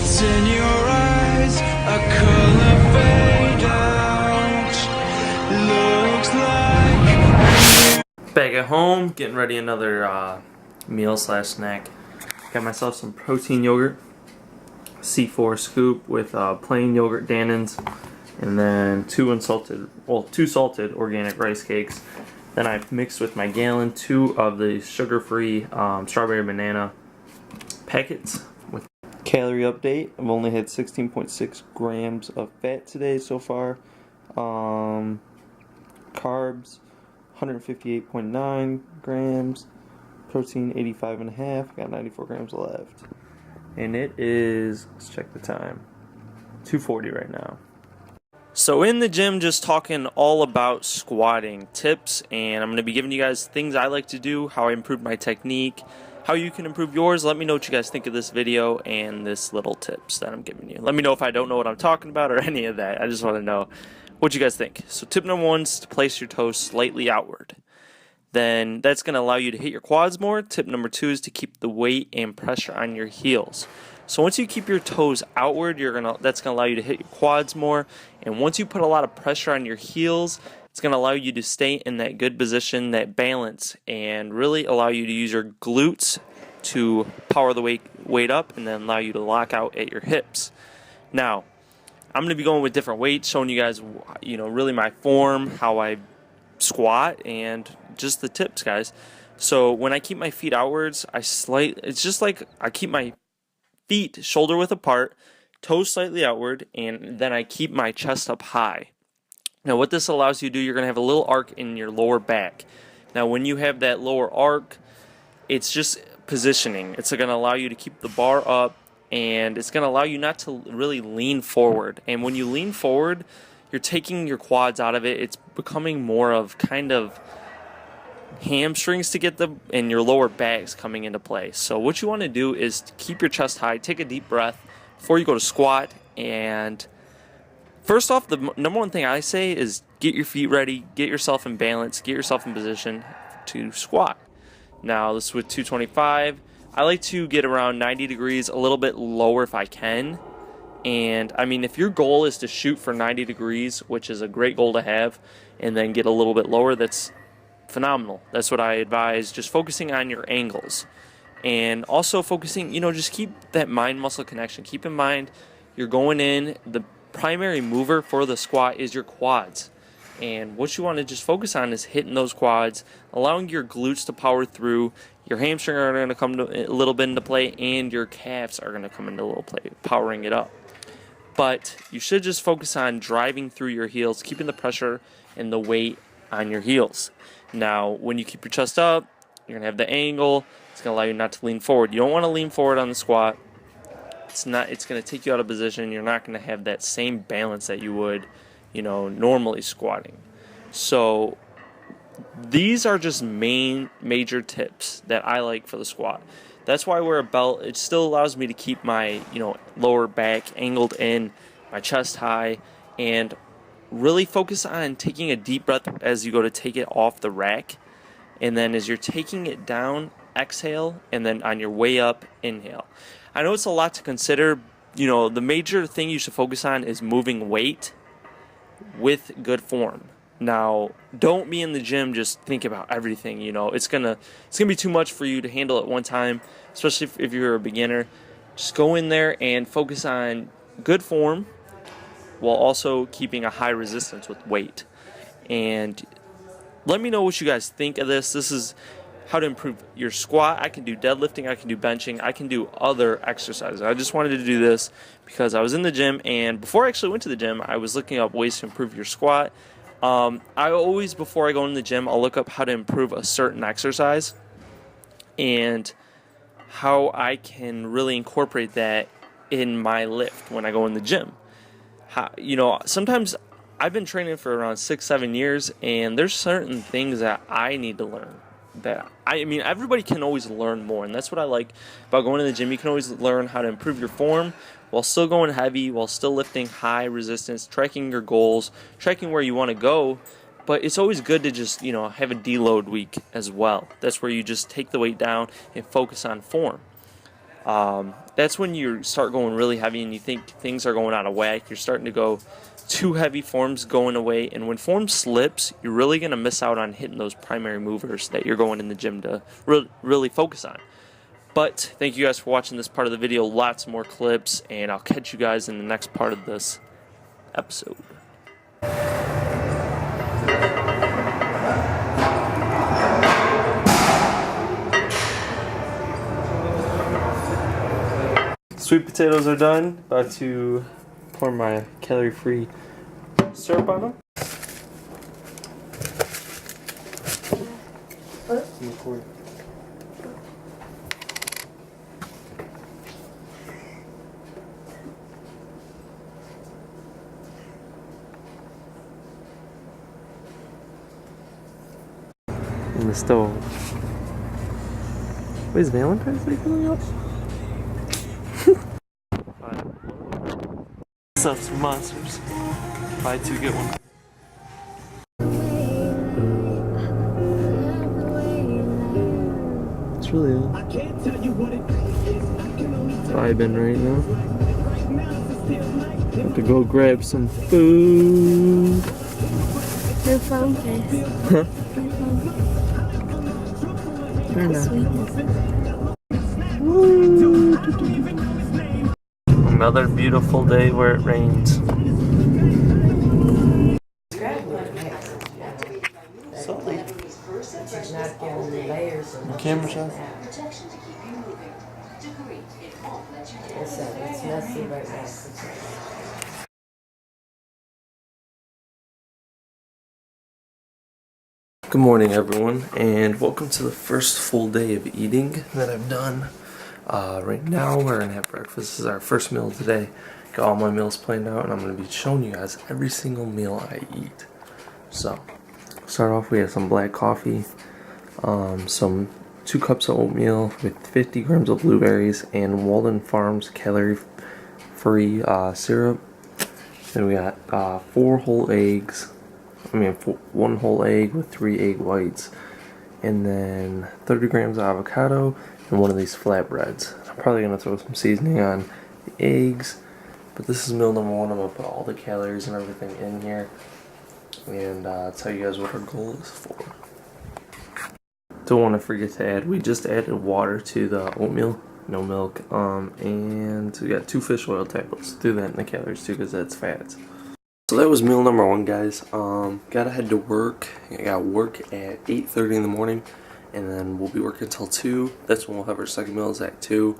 It's in your eyes, a color fade out. Looks like Back at home, getting ready another meal slash snack. Got myself some protein yogurt, C4 scoop with plain yogurt Dannon's, and then two salted organic rice cakes. Then I've mixed with my gallon 2 of the sugar-free strawberry banana packets. With calorie update, I've only had 16.6 grams of fat today so far. Carbs 158.9 grams, protein 85.5, got 94 grams left. And it is, let's check the time, 2:40 right now. So in the gym, just talking all about squatting tips, and I'm going to be giving you guys things I like to do, how I improve my technique, how you can improve yours. Let me know what you guys think of this video and this little tips that I'm giving you. Let me know if I don't know what I'm talking about or any of that. I just want to know what you guys think. So tip number 1 is to place your toes slightly outward. Then that's going to allow you to hit your quads more. Tip number 2 is to keep the weight and pressure on your heels. So once you keep your toes outward, that's going to allow you to hit your quads more. And once you put a lot of pressure on your heels, it's going to allow you to stay in that good position, that balance, and really allow you to use your glutes to power the weight up and then allow you to lock out at your hips. Now, I'm going to be going with different weights, showing you guys, really my form, how I squat, and just the tips, guys. So when I keep my feet outwards, it's just like I keep my feet shoulder width apart, toes slightly outward, and then I keep my chest up high. Now what this allows you to do, you're going to have a little arc in your lower back. Now when you have that lower arc, it's just positioning. It's going to allow you to keep the bar up, and it's going to allow you not to really lean forward. And when you lean forward, you're taking your quads out of it. It's becoming more of kind of hamstrings to get and your lower back's coming into play. So what you want to do is to keep your chest high, take a deep breath before you go to squat. And first off, the number one thing I say is get your feet ready, get yourself in balance, get yourself in position to squat. Now this is with 225. I like to get around 90 degrees, a little bit lower if I can. And I mean, if your goal is to shoot for 90 degrees, which is a great goal to have, and then get a little bit lower, that's phenomenal. That's what I advise, just focusing on your angles. And also focusing, just keep that mind-muscle connection. Keep in mind, you're going in, the primary mover for the squat is your quads. And what you want to just focus on is hitting those quads, allowing your glutes to power through. Your hamstring are going to come a little bit into play, and your calves are going to come into a little play, powering it up. But you should just focus on driving through your heels, keeping the pressure and the weight on your heels. Now, when you keep your chest up, you're going to have the angle. It's going to allow you not to lean forward. You don't want to lean forward on the squat. It's going to take you out of position. You're not going to have that same balance that you would, normally squatting. So these are just major tips that I like for the squat. That's why I wear a belt. It still allows me to keep my, lower back angled in, my chest high, and really focus on taking a deep breath as you go to take it off the rack. And then as you're taking it down, exhale, and then on your way up, inhale. I know it's a lot to consider. The major thing you should focus on is moving weight with good form. Now, don't be in the gym just think about everything, It's gonna be too much for you to handle at one time, especially if you're a beginner. Just go in there and focus on good form while also keeping a high resistance with weight. And let me know what you guys think of this. This is how to improve your squat. I can do deadlifting, I can do benching, I can do other exercises. I just wanted to do this because I was in the gym, and before I actually went to the gym, I was looking up ways to improve your squat. I always, before I go into the gym, I'll look up how to improve a certain exercise and how I can really incorporate that in my lift when I go in the gym. Sometimes I've been training for around 6-7 years, and there's certain things that I need to learn. Everybody can always learn more, and that's what I like about going to the gym. You can always learn how to improve your form while still going heavy, while still lifting high resistance, tracking your goals, tracking where you want to go. But it's always good to just, have a deload week as well. That's where you just take the weight down and focus on form. that's when you start going really heavy and you think things are going out of whack. You're starting to go too heavy, form's going away, and when form slips, you're really going to miss out on hitting those primary movers that you're going in the gym to really focus on. But thank you guys for watching this part of the video. Lots more clips, and I'll catch you guys in the next part of this episode. Sweet potatoes are done. About to pour my calorie-free syrup on them. In the stove. Wait, is Valentine's Day coming up? Some monsters. Buy two, get one. It's really vibing right now. Have to go grab some food. No phone case. Huh? No phone. Another beautiful day where it rains. Salty. The camera shot. It's messy right now. Good morning, everyone, and welcome to the first full day of eating that I've done. Right now, we're gonna have breakfast. This is our first meal today. Got all my meals planned out, and I'm gonna be showing you guys every single meal I eat. So, start off. We have some black coffee, some 2 cups of oatmeal with 50 grams of blueberries, and Walden Farms calorie-free syrup. Then we got 4 whole eggs. One whole egg with 3 egg whites, and then 30 grams of avocado and one of these flatbreads. I'm probably gonna throw some seasoning on the eggs, but this is meal number 1. I'm gonna put all the calories and everything in here, and tell you guys what our goal is for. Don't want to forget to add. We just added water to the oatmeal, no milk, and we got 2 fish oil tablets. Do that in the calories too, because that's fats. So that was meal number 1, guys. Gotta head to work. I got work at 8:30 in the morning, and then we'll be working until 2. That's when we'll have our second meal is at 2,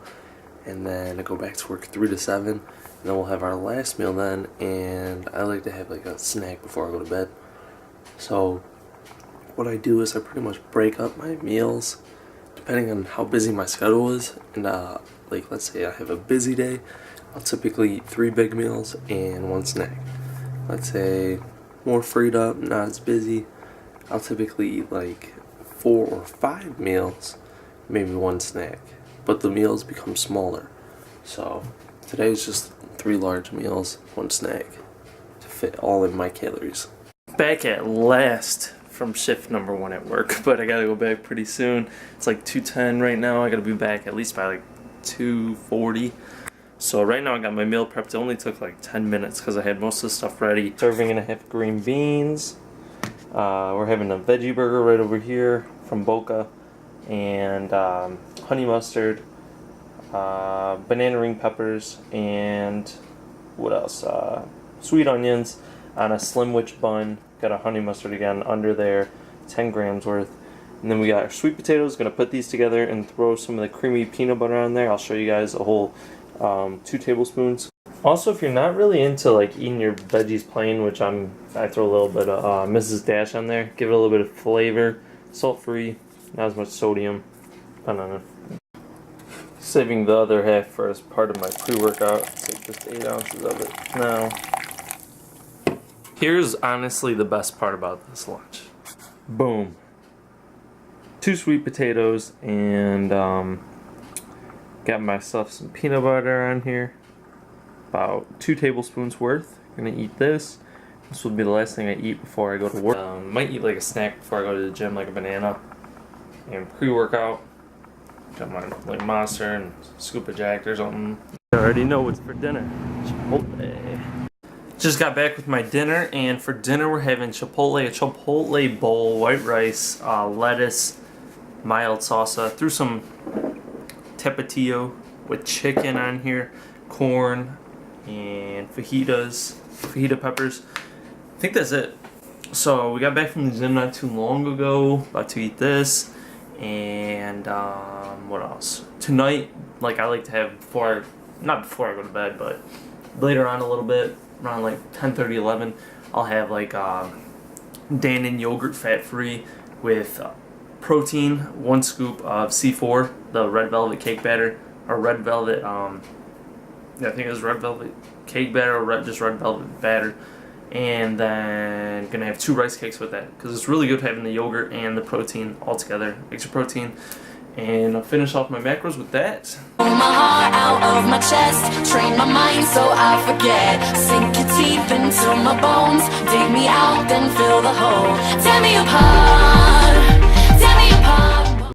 and then I go back to work 3 to 7, and then we'll have our last meal then, and I like to have like a snack before I go to bed. So what I do is I pretty much break up my meals depending on how busy my schedule is, and like let's say I have a busy day, I'll typically eat 3 big meals and 1 snack. Let's say more freed up, not as busy, I'll typically eat like 4 or 5 meals, maybe 1 snack, but the meals become smaller. So today's just 3 large meals, 1 snack to fit all in my calories. Back at last from shift number 1 at work, but I gotta go back pretty soon. It's like 2:10 right now. I gotta be back at least by like 2:40. So right now I got my meal prepped. It only took like 10 minutes because I had most of the stuff ready. Serving and a half green beans. We're having a veggie burger right over here from Boca, and honey mustard, banana ring peppers, and what else? Sweet onions on a Slim Witch bun. Got a honey mustard again under there, 10 grams worth. And then we got our sweet potatoes. Gonna put these together and throw some of the creamy peanut butter on there. I'll show you guys a whole 2 tablespoons. Also, if you're not really into like eating your veggies plain, which I throw a little bit of Mrs. Dash on there, give it a little bit of flavor, salt free, not as much sodium. Banana. Saving the other half for as part of my pre-workout. Take just 8 ounces of it now. Here's honestly the best part about this lunch. Boom. 2 sweet potatoes, and got myself some peanut butter on here. About 2 tablespoons worth. Gonna eat this. This will be the last thing I eat before I go to work. Might eat like a snack before I go to the gym, like a banana. And pre-workout. Got my like Monster and scoop of Jack or something. I already know what's for dinner. Chipotle. Just got back with my dinner, and for dinner we're having Chipotle, a Chipotle bowl, white rice, lettuce, mild salsa, threw some tapatio with chicken on here, corn, and fajita peppers. I think that's it. So we got back from the gym not too long ago, about to eat this, and what else? Tonight, like I like to have not before I go to bed, but later on a little bit, around like 10:30, 11, I'll have like Dannon yogurt fat-free with protein, 1 scoop of C4, the red velvet cake batter, or red velvet, I think it was red velvet cake batter or just red velvet batter. And then gonna have 2 rice cakes with that because it's really good having the yogurt and the protein all together, extra protein. And I'll finish off my macros with that. Pull my heart out of my chest, train my mind so I forget. Sink your teeth into my bones, dig me out, then fill the hole. Tear me apart.